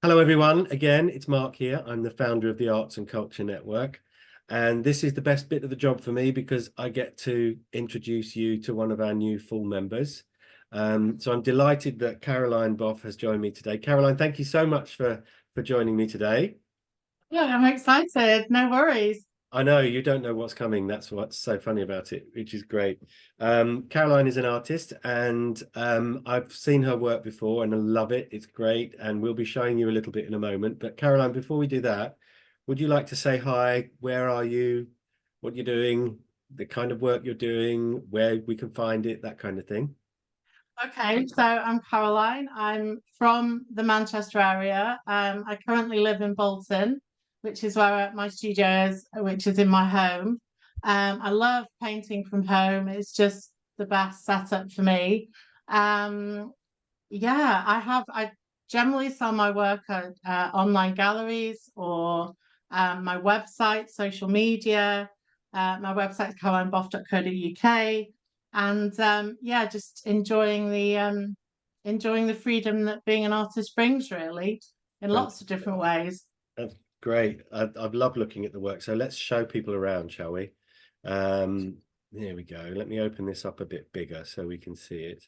Hello, everyone. Again, it's Mark here. I'm the founder of the Arts and Culture Network. And this is the best bit of the job for me because I get to introduce you to one of our new full members. So I'm delighted that Caroline Boff has joined me today. Caroline, thank you so much for joining me today. Yeah, I'm excited. No worries. I know you don't know what's coming. That's what's so funny about it, which is great. Caroline is an artist, and I've seen her work before, and I love it. It's great, and we'll be showing you a little bit in a moment. But Caroline, before we do that, would you like to say hi? Where are you? What you're doing? The kind of work you're doing? Where we can find it? That kind of thing. Okay, so I'm Caroline. I'm from the Manchester area. I currently live in Bolton, which is where my studio is, which is in my home. I love painting from home. It's just the best setup for me. Um, yeah, I generally sell my work at online galleries or my website, social media. My website is carolineboff.co.uk, and yeah, just enjoying the freedom that being an artist brings, really, in lots of Fantastic. different ways. That's great. I've loved looking at the work. So let's show people around, shall we? Um, Here we go. Let me open this up a bit bigger so we can see it.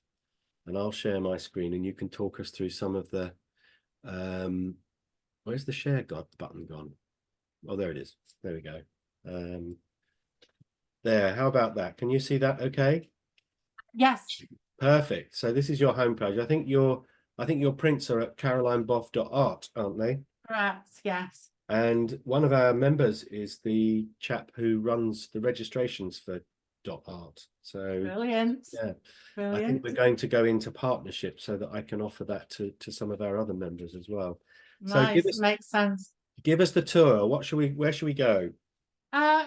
And I'll share my screen and you can talk us through some of the where's the share button gone? Oh, there it is. There we go. There, how about that? Can you see that okay? Yes, Perfect. So this is your homepage. I think your prints are at carolineboff.art, aren't they? correct. Yes, And one of our members is the chap who runs the registrations for .art. So brilliant, yeah, I think we're brilliant. going to go into partnership so that I can offer that to some of our other members as well. So Nice, makes sense. give us the tour. Where should we go?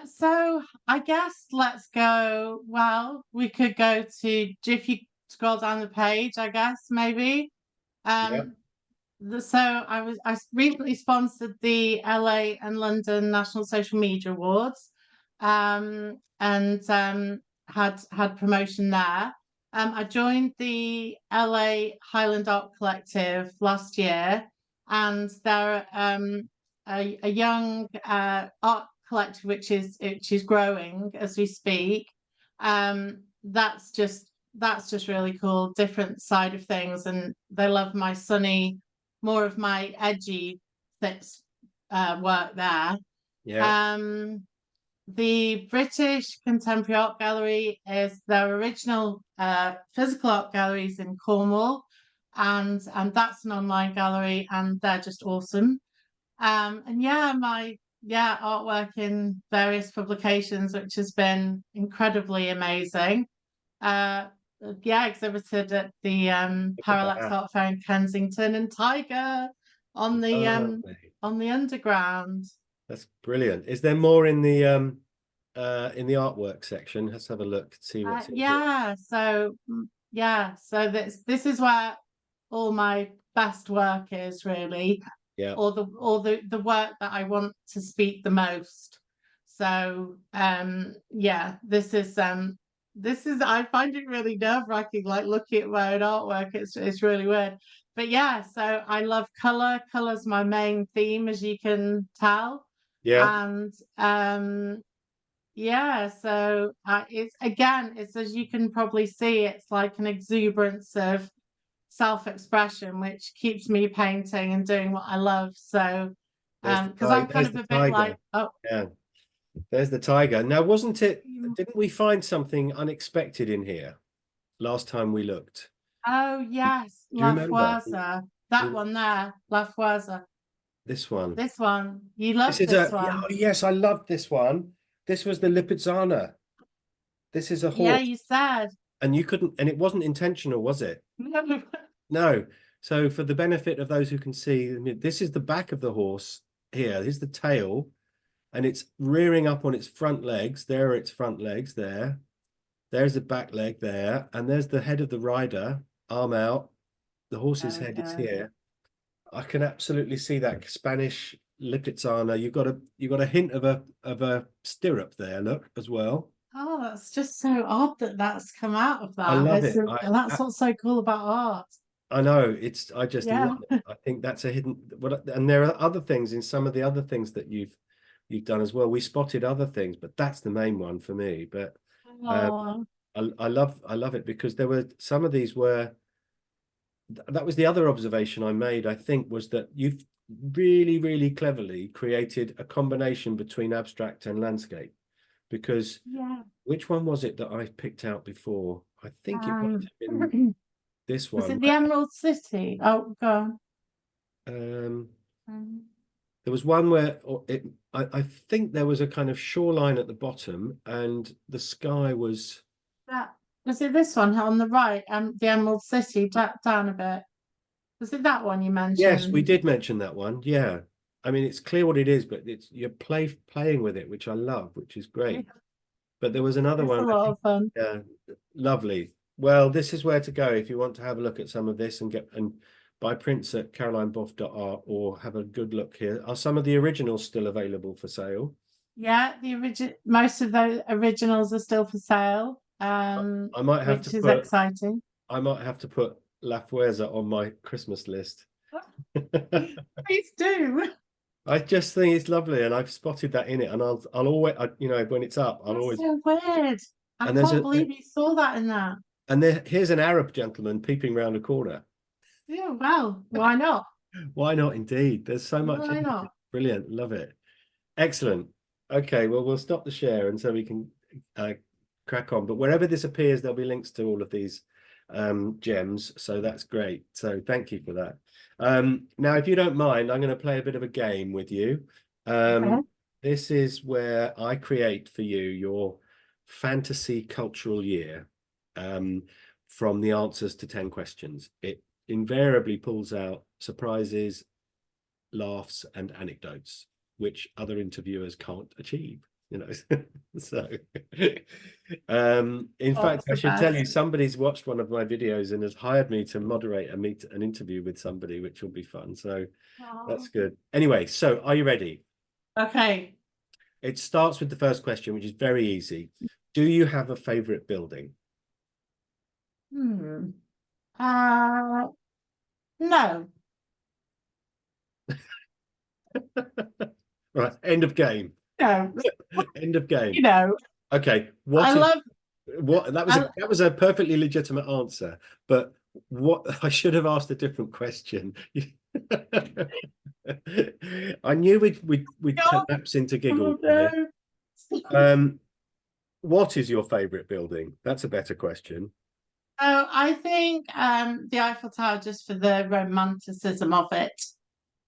So I guess let's go. Well, we could go to if you scroll down the page, I guess maybe. Yeah. Um, I recently sponsored the LA and London National Social Media Awards, and had promotion there. I joined the LA Highland Art Collective last year, and they're a young art collective which is growing as we speak. That's just really cool, different side of things, and they love my sunny, more of my edgy fits work there. Yeah. Um, the British Contemporary Art Gallery is their original physical art galleries in Cornwall, and that's an online gallery, and they're just awesome. And yeah, my artwork in various publications, which has been incredibly amazing. Uh, yeah, exhibited at the Look at Parallax that. Art Fair in Kensington, and Tiger on the um Lovely. on the underground. That's brilliant. Is there more in the artwork section? Let's have a look, see what's in here. So this is where all my best work is, really, Yeah. or the work that I want to speak the most. So yeah, this is I find it really nerve-wracking, like looking at my own artwork. It's really weird. But yeah, so I love color. Color's my main theme, as you can tell. Yeah. And yeah, so it's as you can probably see, it's like an exuberance of self-expression, which keeps me painting and doing what I love. So, because I'm kind There's of the a bit tiger. like, oh, Yeah. There's the tiger. Now, didn't we find something unexpected in here last time we looked? oh yes, Do you La remember? Fuerza, that It- one there, La Fuerza, This one. this one, you This love is this yeah, one. oh, yes, I loved this one. This was the Lipizzaner. This is a Yeah, horse. you said. And you couldn't, and it wasn't intentional, was it? No. No. So for the benefit of those who can see, this is the back of the horse here. Here's the tail, and it's rearing up on its front legs. There are its front legs there. There's the back leg there, and there's the head of the rider, arm out. The horse's There we head is go. here. I can absolutely see that Spanish Lipizzaner. You've got a hint of a stirrup there, look, as well. Oh, that's just so odd that that's come out of I that. love It's it. that's what's so cool about art. I know I just Yeah. love it. I think that's a hidden, and there are other things in some of the other things that you've done as well. We spotted other things, but that's the main one for me. But uh, Oh, I love it because there were some of these were that was the other observation I made, I think, was that you've really, really cleverly created a combination between abstract and landscape. Because yeah. which one was it that I picked out before? I think it might have been this Was one. it the Emerald City? Oh, go on. Um, Um, there was one where I think there was a kind of shoreline at the bottom, and the sky was. that was it this one on the right, the Emerald City, down a bit. Was it that one you Yes, we mentioned? did mention that one. Yeah, I mean it's clear what it is, but you're playing with it, which I love, which is Yeah, great. But there was another it's a one, I lot think, of fun. yeah, lovely. Well, this is where to go if you want to have a look at some of this and buy prints at carolineboff.art or have a good look here. Are some of the originals still available for sale? Yeah, the origin most of the originals are still for sale, I might have to which is put exciting. I might have to put La Fuerza on my Christmas list. Please do. I just think it's lovely, and I've spotted that in it, and I'll always, when it's up, I'll That's always. so weird. I And there's can't a believe you saw that in that. and there here's an Arab gentleman peeping round a corner. Yeah, well, why not? Why not? Indeed, there's so much Why in not? it. Brilliant, love it. Excellent. Okay, well, we'll stop the share and so we can uh, crack on. But wherever this appears, there'll be links to all of these gems. So that's great. So thank you for that. Now, if you don't mind, I'm going to play a bit of a game with you. Okay. This is where I create for you your fantasy cultural year from the answers to 10 questions. It invariably pulls out surprises, laughs, and anecdotes which other interviewers can't achieve, you know. So in Oh, fact, it's I the should tell you, best. somebody's watched one of my videos and has hired me to moderate an interview with somebody, which will be fun. So that's Oh. good. Anyway, so are you ready? Okay. It starts with the first question, which is very easy. Do you have a favorite building? Hmm. Uh, no, Right, end of game. no. End of game. You know, Okay, I love. I, that was a perfectly legitimate answer, but what I should have asked a different question. I knew we'd oh, collapse into giggles on this. no. Um, what is your favorite building? That's a better question. So I think the Eiffel Tower, just for the romanticism of it.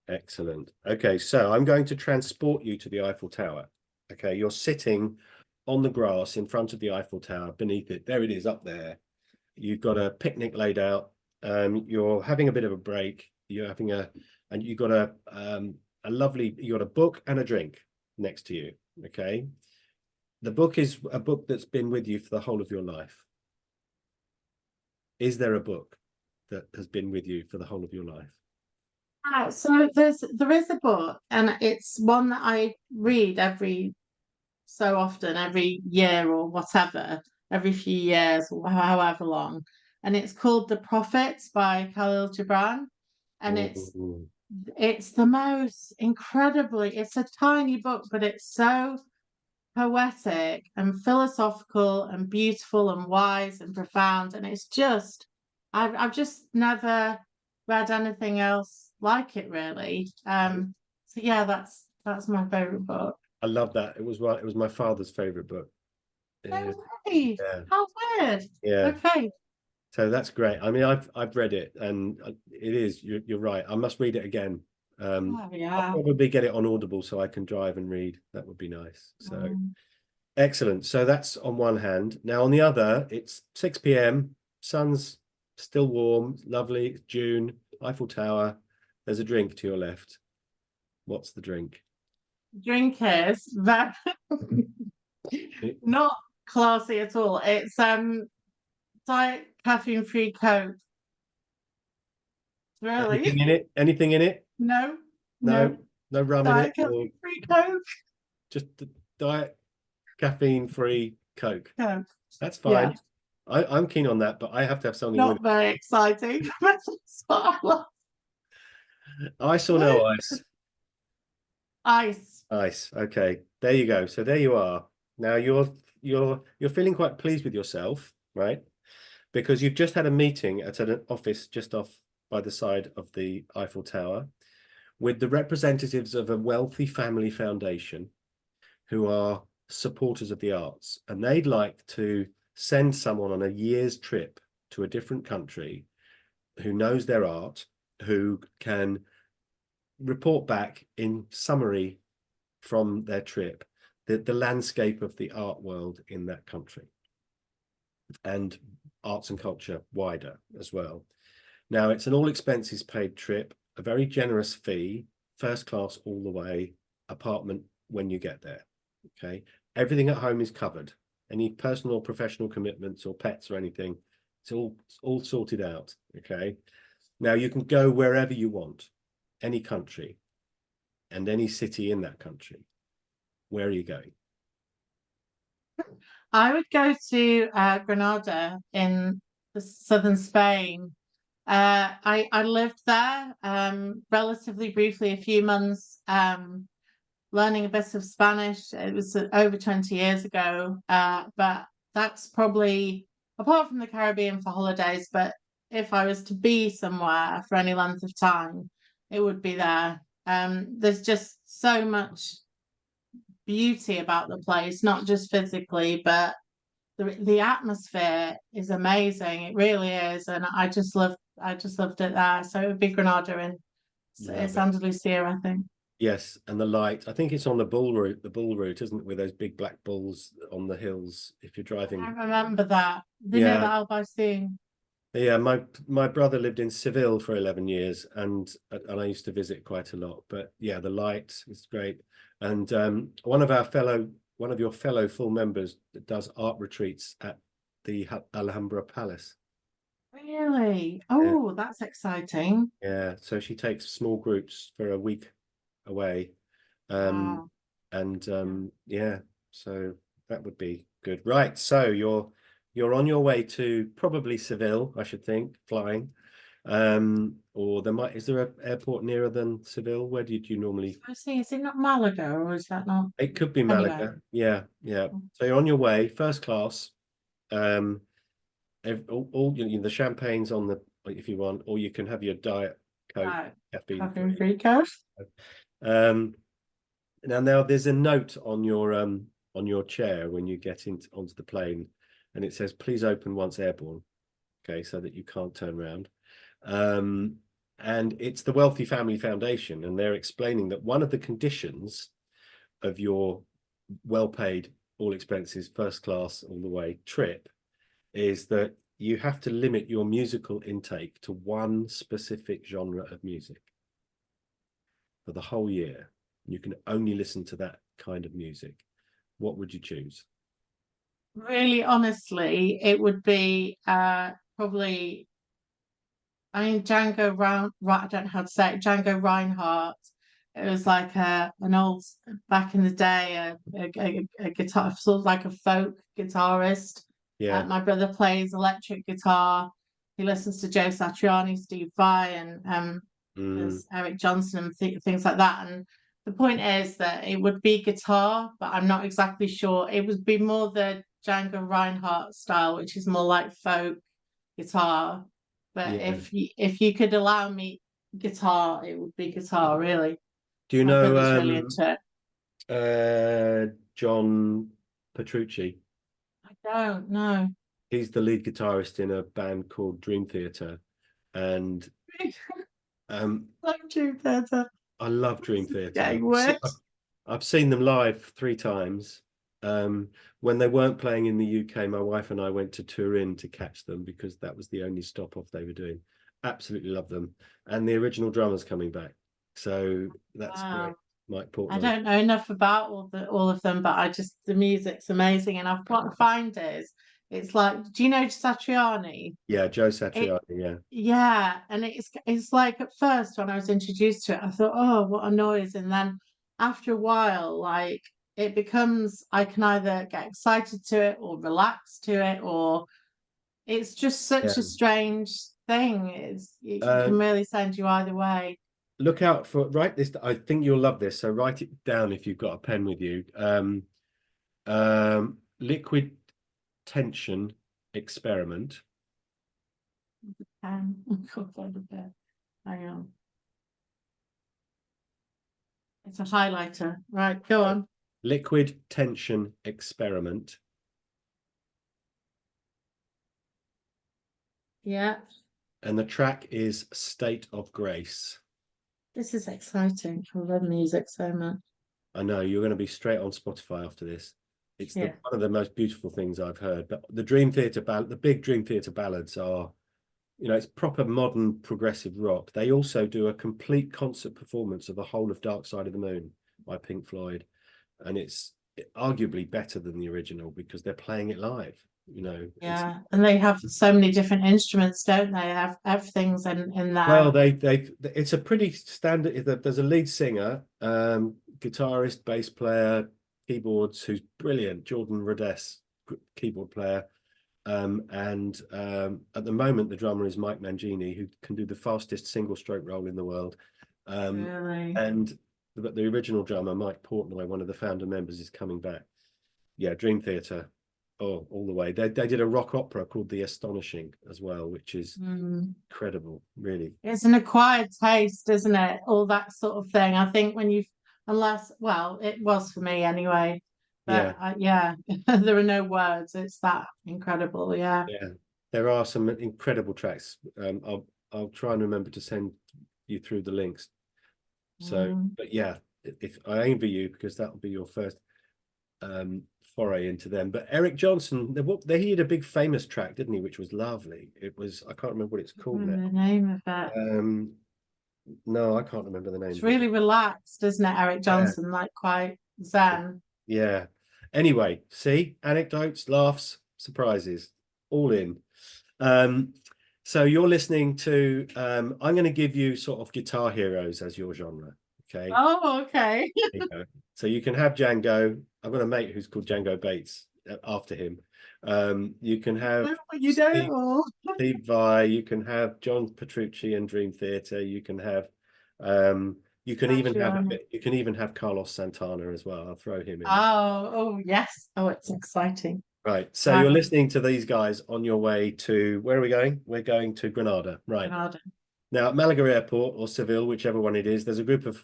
Excellent. Okay, so I'm going to transport you to the Eiffel Tower. Okay, you're sitting on the grass in front of the Eiffel Tower, beneath it. There it is up there. You've got a picnic laid out. You're having a bit of a break. And you've got you got a book and a drink next to you. Okay. The book is a book that's been with you for the whole of your life. Is there a book that has been with you for the whole of your life? So there is a book, and it's one that I read every so often, every year or whatever, every few years or however long. And it's called The Prophets by Khalil Gibran. And Ooh, it's the most incredibly, it's a tiny book, but it's so poetic and philosophical and beautiful and wise and profound. And it's just, I've just never read anything else like it really. So yeah, that's my favorite book. I love that. It was my father's favorite book. No Yeah, way. yeah, How weird. yeah. Okay. So that's great. I mean, I've read it, and it is. You're right. I must read it again. Oh I'll yeah. probably get it on Audible so I can drive and read. That would be nice. So Um, excellent. So that's on one hand. Now on the other, it's 6 p.m. Sun's still warm, lovely. It's June. Eiffel Tower. There's a drink to your left. What's the drink? drinkers that not classy at all. It's diet caffeine free Coke. Really? Anything in it? Anything in it? No, No, no. no rum in it, Diet or caffeine free Coke. just the diet caffeine-free Coke. Coke. That's Yeah. fine. I'm keen on that, but I have to have something with Not very exciting. That's what I it. Ice or love. no ice? Ice. Ice. Okay, there you go. So there you are. Now you're feeling quite pleased with yourself, right? Because you've just had a meeting at an office just off by the side of the Eiffel Tower with the representatives of a wealthy family foundation who are supporters of the arts, and they'd like to send someone on a year's trip to a different country who knows their art, who can report back in summary from their trip the landscape of the art world in that country and arts and culture wider as well. Now, it's an all expenses paid trip, a very generous fee, first class all the way, apartment when you get there. Okay. Everything at home is covered. Any personal or professional commitments or pets or anything, it's all sorted out. Okay. Now you can go wherever you want, any country and any city in that country. Where are you going? I would go to Granada in the southern Spain. I lived there relatively briefly, a few months, learning a bit of Spanish. It was over 20 years ago, but that's probably, apart from the Caribbean for holidays, but if I was to be somewhere for any length of time, it would be there. There's just so much beauty about the place, not just physically, but the atmosphere is amazing. It really is, and I just loved it there. So it would be Granada and Love it's it. Andalusia, I think. Yes, and the light. I think it's on the bull route, isn't it? With those big black bulls on the hills. If you're I driving, remember that. The near the yeah, Albaicin. yeah. My brother lived in Seville for 11 years, and I used to visit quite a lot. But yeah, the light is great. And one of your fellow full members does art retreats at the Alhambra Palace. Really? Yeah, Oh, that's exciting. yeah. So she takes small groups for a week away. Um, Wow. and yeah, so that would be good. Right, so you're on your way to probably Seville, I should think, flying. Or is there an airport nearer than Seville? Where did you normally? I see. Is it not Malaga or is that not? It could be Anyway. Malaga. Yeah, yeah. So you're on your way, first class. Um, all the champagne's on the if you want, or you can have your diet Coke, Right. caffeine Having free. free coast. Um, now there's a note on your chair when you get onto the plane, and it says, "Please open once airborne." Okay, so that you can't turn around. Um, and it's the Wealthy Family Foundation, and they're explaining that one of the conditions of your well-paid, all expenses, first class all the way trip is that you have to limit your musical intake to one specific genre of music for the whole year. You can only listen to that kind of music. What would you choose? Really, honestly, it would be probably. I mean, I don't know how to say it. Django Reinhardt. It was like an old back in the day, a guitar, sort of like a folk guitarist. Yeah. My brother plays electric guitar. He listens to Joe Satriani, Steve Vai, and Mm, there's Eric Johnson and things like that. And the point is that it would be guitar, but I'm not exactly sure. It would be more the Django Reinhardt style, which is more like folk guitar. But yeah. if you could allow me guitar, it would be guitar, really. Do you My know brother's really into it. John Petrucci? I don't know. He's the lead guitarist in a band called Dream Theater, and um, Like Dream Theater. I love Dream This is Theater. getting worse. I've seen them live 3 times. Um, when they weren't playing in the UK, my wife and I went to Turin to catch them because that was the only stop off they were doing. Absolutely love them. And the original drummer's coming back. So that's great. Wow. Mike I Portnoy's. don't know enough about all of them, but I just the music's amazing. And what I find is it's like, do you know Satriani? Yeah, Joe It Satriani. Yeah. Yeah, and it's like at first when I was introduced to it, I thought, oh, what a noise. And then after a while, like it becomes I can either get excited to it or relax to it or It's just such a Yeah. strange thing. It can really send you either way. Look out for, write this. I think you'll love this. So write it down if you've got a pen with you. Liquid tension experiment. Hang on. It's a highlighter. Right, go on. Liquid tension experiment. Yeah. And the track is State of Grace. This is exciting. I love music so much. I know you're going to be straight on Spotify after this. It's one of the most beautiful things I've heard. But the Dream Theater the big Dream Theater ballads are, it's proper modern progressive rock. They also do a complete concert performance of the whole of Dark Side of the Moon by Pink Floyd, and it's arguably better than the original because they're playing it live. Yeah, and they have so many different instruments, don't they? Have everything's in there. Well, it's a pretty standard. There's a lead singer, guitarist, bass player, keyboards, who's brilliant, Jordan Rhodes, keyboard player. And at the moment, the drummer is Mike Mangini, who can do the fastest single stroke roll in the world. Really? But the original drummer, Mike Portnoy, one of the founder members, is coming back. Yeah, Dream Theater. Oh, all the way. They did a rock opera called The Astonishing as well, which is incredible, really. It's an acquired taste, isn't it? All that sort of thing. I think well, it was for me anyway. But yeah, there are no words. It's that incredible. Yeah. Yeah, there are some incredible tracks. I'll try and remember to send you through the links. So, but yeah, if I envy you, because that'll be your first foray into them. But Eric Johnson, he had a big famous track, didn't he, which was lovely. It was, I can't remember what it's called now. The name of it. No, I can't remember the name. It's really relaxed, isn't it, Eric Johnson? Yeah. Like quite zen. Yeah. Anyway, see, anecdotes, laughs, surprises, all in. So you're listening to, I'm going to give you sort of guitar heroes as your genre. Okay. Oh, okay. So you can have Django. I've got a mate who's called Django Bates after him. You can have Steve Vai. You can have John Petrucci and Dream Theater. You can have you can even have Carlos Santana as well. I'll throw him in. Oh yes. Oh, it's exciting. Right. So you're listening to these guys on your way to, where are we going? We're going to Granada. Right. Granada. Now at Malaga Airport or Seville, whichever one it is, there's a group of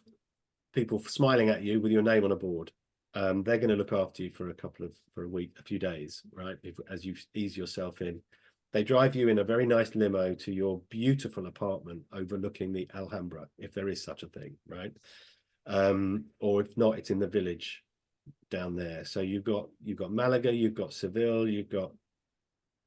people smiling at you with your name on a board. They're going to look after you for a few days, right? As you ease yourself in. They drive you in a very nice limo to your beautiful apartment overlooking the Alhambra, if there is such a thing, right? Or if not, it's in the village down there. So you've got Malaga, you've got Seville, you've got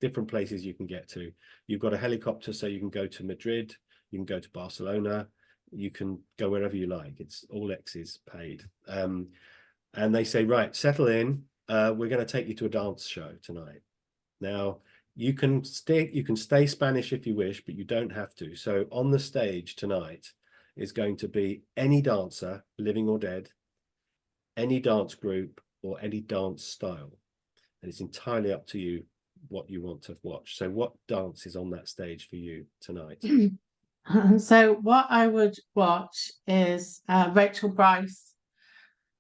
different places you can get to. You've got a helicopter, so you can go to Madrid, you can go to Barcelona, you can go wherever you like. It's all X's paid. And they say, right, settle in. We're going to take you to a dance show tonight. Now, you can stay Spanish if you wish, but you don't have to. So on the stage tonight is going to be any dancer, living or dead, any dance group, or any dance style. And it's entirely up to you what you want to watch. So what dance is on that stage for you tonight? So what I would watch is Rachel Bryce.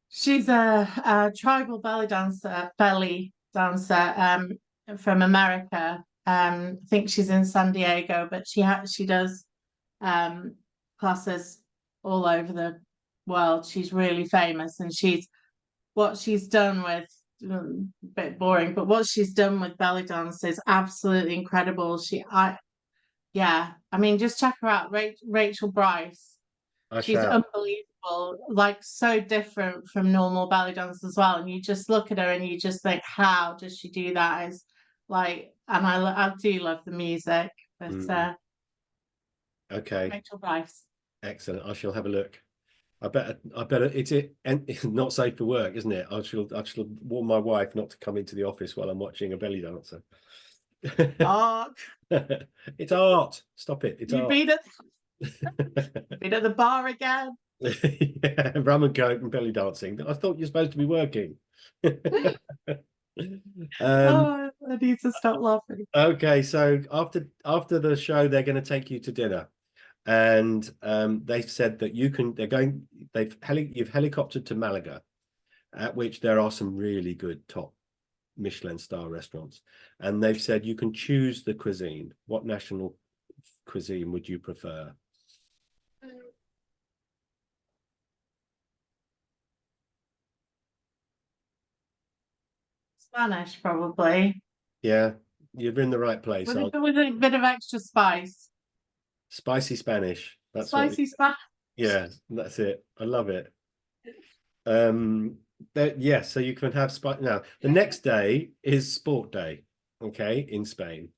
She's a tribal belly dancer from America. I think she's in San Diego, but she does classes all over the world. She's really famous, and what she's done with, a bit boring, but what she's done with belly dance is absolutely incredible. I mean, just check her out, Rachel Bryce. She's unbelievable, like so different from normal belly dance as well. And you just look at her and you just think, how does she do that? It's like, and I do love the music, but okay, Rachel Bryce. Excellent. I shall have a look. I better it's not safe for work, isn't it? I shall warn my wife not to come into the office while I'm watching a belly dancer. Art. It's art. Stop it. It's art. Been at the bar again. Yeah, rum and coke and belly dancing. I thought you're supposed to be working. I need to stop laughing. Okay, so after the show, they're going to take you to dinner, and they've said that you've helicoptered to Malaga, at which there are some really good top Michelin star restaurants, and they've said you can choose the cuisine. What national cuisine would you prefer? Spanish, probably. Yeah, you're in the right place. With a bit of extra spice. Spicy Spanish. That's what. Spicy Spanish. Yeah, that's it. I love it. Yes, so you can have spice. Now, the next day is sport day, okay, in Spain.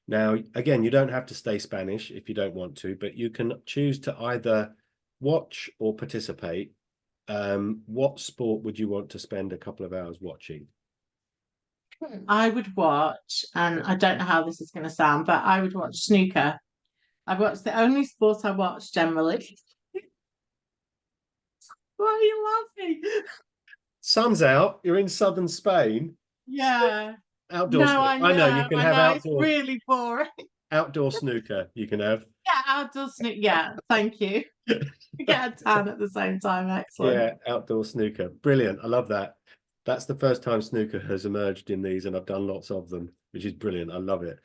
Now, again, you don't have to stay Spanish if you don't want to, but you can choose to either watch or participate. What sport would you want to spend a couple of hours watching? I would watch, and I don't know how this is going to sound, but I would watch snooker. I watch the only sport I watch generally. Why are you laughing? Sun's out. You're in southern Spain. Yeah. Outdoor No, snooker. I know you can have it's really boring. outdoor snooker. You can have. Yeah, outdoor snooker. Yeah, thank you. Get a tan at the same time. Excellent. Yeah, outdoor snooker. Brilliant. I love that. That's the first time snooker has emerged in these, and I've done lots of them, which is brilliant. I love it.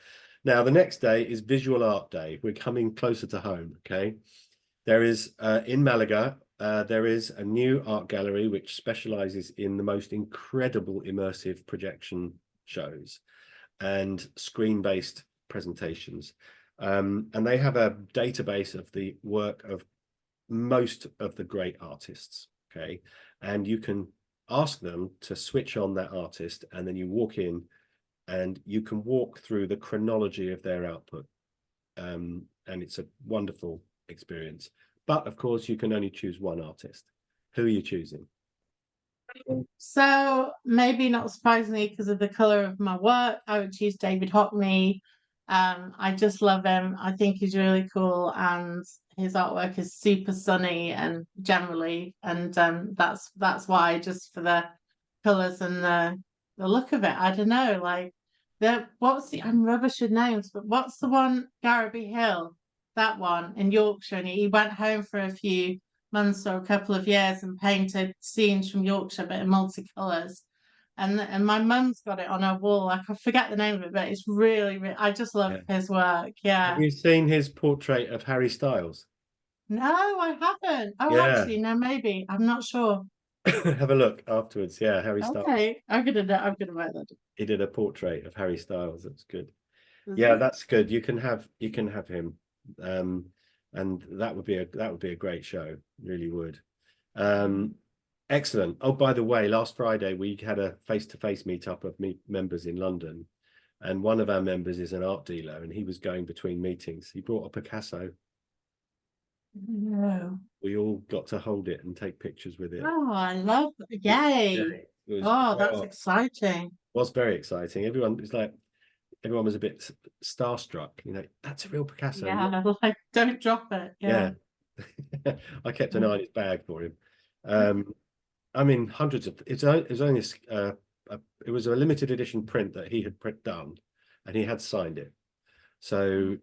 Now, the next day is Visual Art Day. We're coming closer to home, okay? There is, in Malaga, there is a new art gallery which specializes in the most incredible immersive projection shows and screen-based presentations. And they have a database of the work of most of the great artists, okay? And you can ask them to switch on that artist, and then you walk in and you can walk through the chronology of their output. And it's a wonderful experience. But of course, you can only choose one artist. Who are you choosing? So maybe not surprisingly because of the color of my work, I would choose David Hockney. I just love him. I think he's really cool, and his artwork is super sunny and generally, and that's why, just for the colors and the look of it. I don't know, like I'm rubbish with names, but what's the one, Garraby Hill, that one in Yorkshire, and he went home for a few months or a couple of years and painted scenes from Yorkshire, but in multicolours. And my mum's got it on her wall. Like, I forget the name of it, but it's really, really, I just love his work. Have Yeah. you seen his portrait of Harry Styles? No, I haven't. Oh, Yeah. actually, no, maybe. I'm not sure. Have a look afterwards. Yeah, Harry Styles. Okay, I'm gonna write that He did a portrait of Harry Styles. That's good. down. Yeah, that's good. You can have him. And that would be a great show. Really would. Excellent. Oh, by the way, last Friday we had a face-to-face meetup of members in London, and one of our members is an art dealer, and he was going between meetings. He brought a Picasso. No. We all got to hold it and take pictures with it. Oh, I love it. Yay. Oh, that's exciting. Was very exciting. Everyone was a bit starstruck. You know, that's a real Picasso. Yeah, like, don't drop it. Yeah. I kept an eye on his bag for him. I mean, hundreds of it was only it was a limited edition print that he had done, and he had signed it. So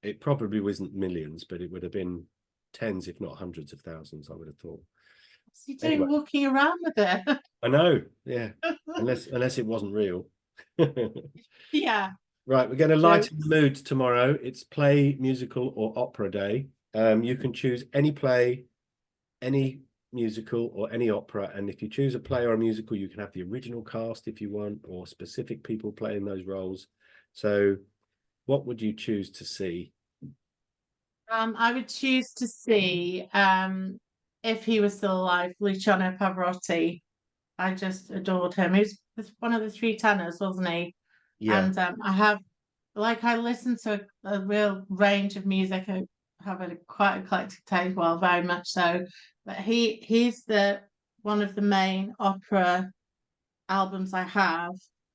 it probably wasn't millions, but it would have been tens, if not hundreds of thousands, I would have thought. What's he doing walking around with it? I know, yeah. Unless it wasn't real. Yeah. Right, we're going to lighten the mood tomorrow. It's play, musical, or opera day. You can choose any play, any musical, or any opera. And if you choose a play or a musical, you can have the original cast if you want, or specific people playing those roles. So what would you choose to see? I would choose to see, if he was still alive, Luciano Pavarotti. I just adored him. He was one of the three tenors, wasn't he? Yeah. And I listen to a real range of music. I have a quite eclectic taste, well, very much so. But he's the one of the main opera albums I have,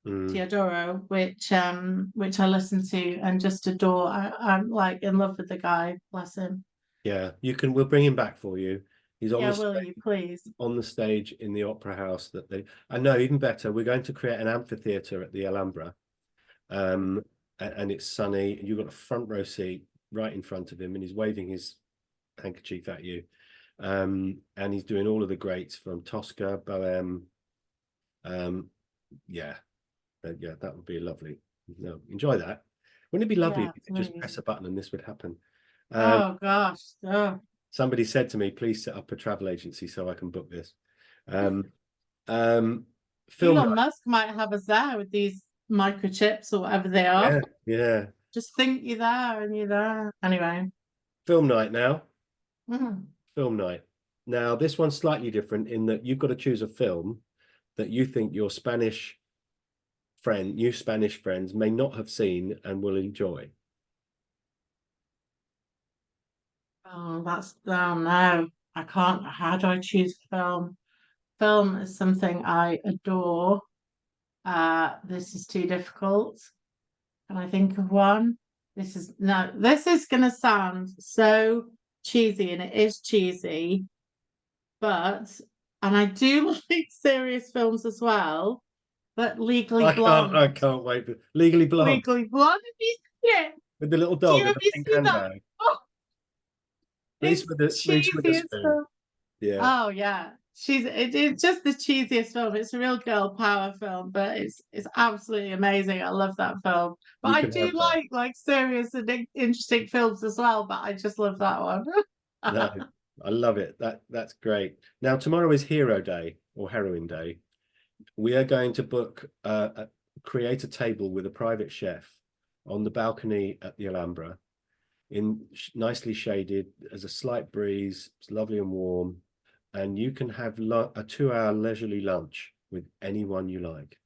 Teodoro, which I listen to and just adore. I'm like in love with the guy, bless him. Yeah, we'll bring him back for you. He's on will you please? On the stage in the opera house I know, even better, we're going to create an amphitheater at the Alhambra, and it's sunny, and you've got a front row seat right in front of him, and he's waving his handkerchief at you. And he's doing all of the greats from Tosca, Bohème. Yeah, yeah, that would be lovely. No, enjoy that. Wouldn't it be lovely Yeah, if you could just absolutely. press a button and this would happen? Oh gosh. Oh. Somebody said to me, please set up a travel agency so I can book this. Um, um, film Elon night. Musk might have us there with these microchips or whatever they are. Yeah, yeah. Just think you're there and you're there. Anyway. Film night now. Mm. Film night. Now, this one's slightly different in that you've got to choose a film that you think your new Spanish friends may not have seen and will enjoy. Oh, no. I can't. How do I choose film? Film is something I adore. This is too difficult. Can I think of one? This is gonna sound so cheesy, and it is cheesy, but and I do like serious films as well, but Legally Blonde. I can't wait. Legally Blonde Legally Blonde, have you seen it? with the little Do dog you and have the you pink seen that? handbag. Oh, it's Reese with the cheesy as spoon. well. Yeah, Oh yeah. It's just the cheesiest film. It's a real girl power film, but it's absolutely amazing. I love that film. But you I can do have that. like serious and interesting films as well, but I just love that one. No, I love it. That's great. Now, tomorrow is Hero Day or Heroine Day. We are going to create a table with a private chef on the balcony at the Alhambra, nicely shaded. There's a slight breeze. It's lovely and warm, and you can have a 2-hour leisurely lunch with anyone you like,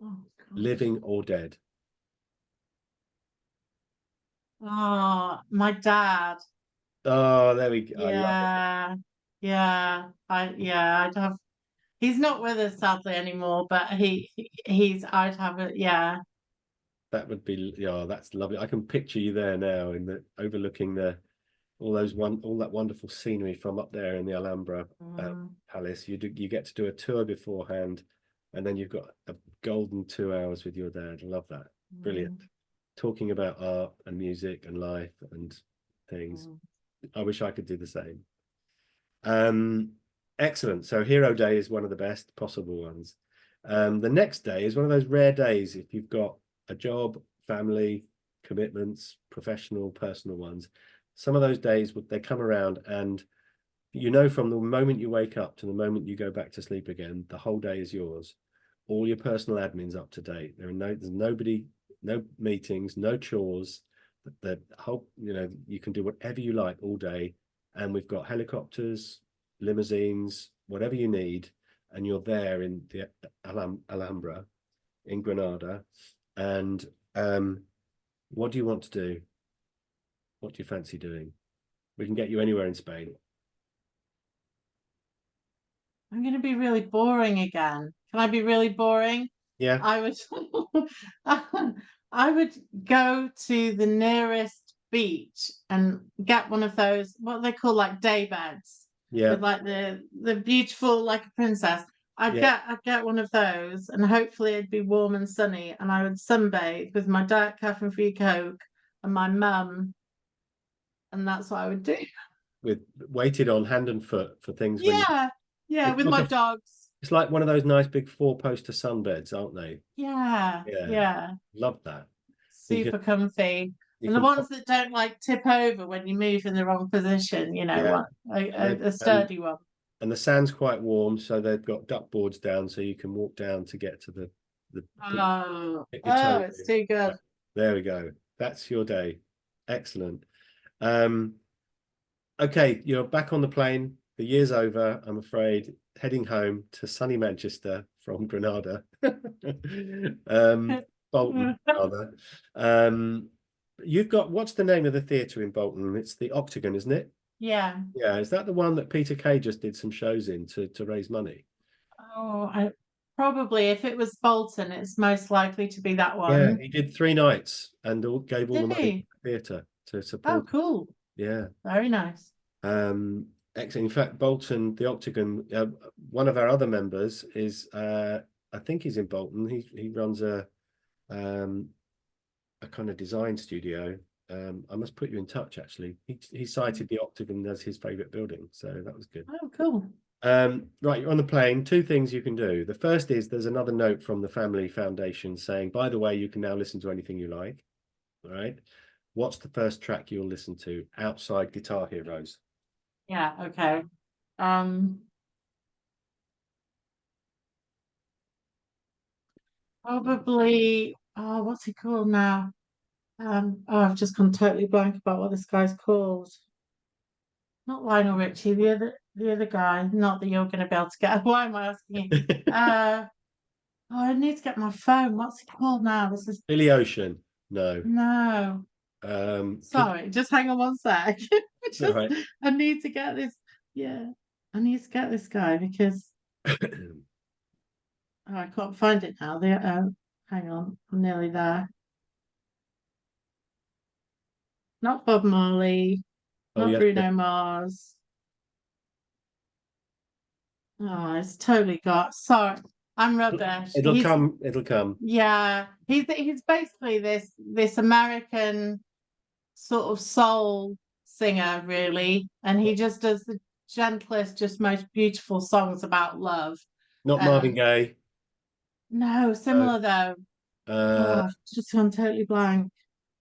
Oh, living or dead. oh, my dad. Oh, there we go. I love it. Yeah. I'd have he's not with us sadly anymore, but he's I'd have it, yeah. That would be, yeah, that's lovely. I can picture you there now in the overlooking all that wonderful scenery from up there in the Alhambra Mm, Palace. You get to do a tour beforehand, and then you've got a golden 2 hours with your dad. I love that. Brilliant. mm, Talking about art and music and life and things. mm. I wish I could do the same. Um, Excellent. So Hero Day is one of the best possible ones. The next day is one of those rare days if you've got a job, family, commitments, professional, personal ones. Some of those days they come around, and from the moment you wake up to the moment you go back to sleep again, the whole day is yours. All your personal admin's up to date. There's nobody, no meetings, no chores. The whole, you can do whatever you like all day. And we've got helicopters, limousines, whatever you need, and you're there in the Alhambra in Granada. And what do you want to do? What do you fancy doing? We can get you anywhere in Spain. I'm gonna be really boring again. Can I be really boring? Yeah, I would I would go to the nearest beach and get one of those, what they call like day beds yeah, with like the beautiful like a princess. yeah. I'd get one of those and hopefully it'd be warm and sunny and I would sunbathe with my Diet Catherine Free Coke and my mum, and that's what I would do. With weighted on hand and foot for things when you. Yeah, yeah, It's with like my dogs. it's like one of those nice big 4-poster sunbeds, aren't they? Yeah, Yeah, yeah. love that. You can Super comfy. you And the can ones pop, that don't like tip over when you move in the wrong position, yeah, and a sturdy one. the sand's quite warm, so they've got duck boards down, so you can walk down to get to the get your Oh, toes it's in. too good. There we go. That's your day. Excellent. Um, okay, you're back on the plane. The year's over, I'm afraid, heading home to sunny Manchester from Granada. Bolton, rather. What's the name of the theatre in Bolton? It's the Octagon, isn't it? Yeah. Yeah, is that the one that Peter Kay just did some shows in to raise money? Oh, I probably if it was Bolton, it's most likely to be that Yeah, one. he did 3 nights and gave all the Did money to he? the theatre to Oh, support it. cool. Yeah. Very nice. Excellent. In fact, Bolton, the Octagon, one of our other members is I think he's in Bolton. He runs a kind of design studio. I must put you in touch. Actually, he cited the Octagon as his favorite building, so that was good. Oh, cool. Right, you're on the plane. Two things you can do. The first is there's another note from the family foundation saying, by the way, you can now listen to anything you like. All right. What's the first track you'll listen to outside Guitar Heroes? Yeah, okay. Probably, oh, what's he called now? Oh, I've just gone totally blank about what this guy's called. Not Lionel Richie, the other guy. Not that you're going to be able to get. Why am I asking you? Oh, I need to get my phone. What's it called now? This is Billy Ocean. No. no. Sorry, just hang on one sec. It's all right. I need to get this. Yeah, I need to get this guy because oh, I can't find it now. Hang on, I'm nearly there. Not Bob Marley, Oh, not yes. Bruno Mars. Oh, it's totally got. Sorry, I'm rubbish. It'll come. It'll come. Yeah, he's basically this American sort of soul singer, really, and he just does the gentlest, just most beautiful songs about love. Not Marvin Gaye. No, similar though. Oh, I've just gone totally blank.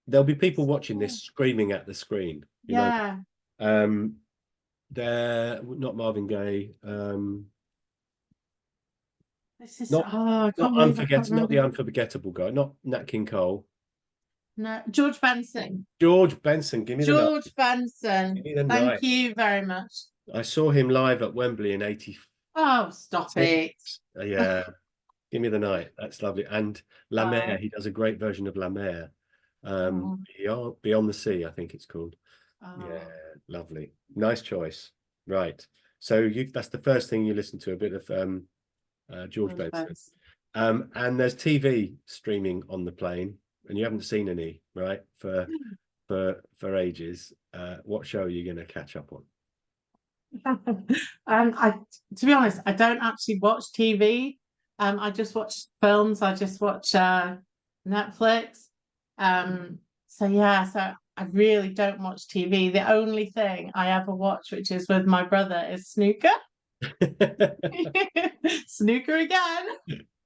There'll be people watching this screaming at the screen. You Yeah. know. They're not Marvin Gaye. This is Not I not can't believe I can't not remember. the unforgettable guy. Not Nat King Cole. No, George Benson. George Benson. Give me the night. George Benson. Give me the Thank night. you very much. I saw him live at Wembley in '86. Oh, stop it. Yeah. Give me the night. That's lovely. And La Mer, Wow. he does a great version of La Mer. Oh, Beyond the Sea, I think it's called. Yeah, oh, lovely. Nice choice. Right. So that's the first thing you listen to, a bit of George George Benson. Benson. And there's TV streaming on the plane, and you haven't seen any, right? For ages. What show are you going to catch up on? I to be honest, I don't actually watch TV. I just watch films. I just watch Netflix. So yeah, so I really don't watch TV. The only thing I ever watch, which is with my brother, is snooker. Snooker again.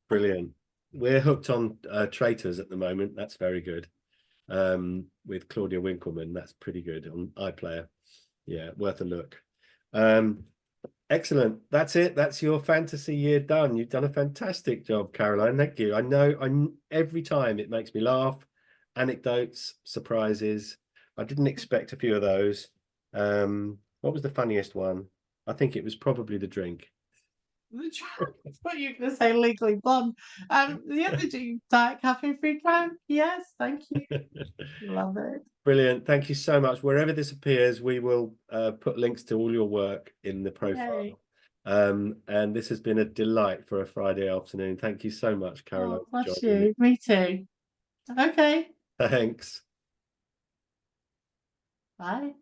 Brilliant. We're hooked on Traitors at the moment. That's very good. With Claudia Winkleman. That's pretty good on iPlayer. Yeah, worth a look. Excellent. That's it. That's your fantasy year done. You've done a fantastic job, Caroline. Thank you. I know every time it makes me laugh. Anecdotes, surprises. I didn't expect a few of those. What was the funniest one? I think it was probably the drink. What you going to say, Legally Blonde? The other do Diet Caffeine Free Crown. Yes, thank you. Love it. Brilliant. Thank you so much. Wherever this appears, we will put links to all your work in the profile. Yay. And this has been a delight for a Friday afternoon. Thank you so much, Caroline. Oh, bless you. Me too. Okay. Thanks. Bye.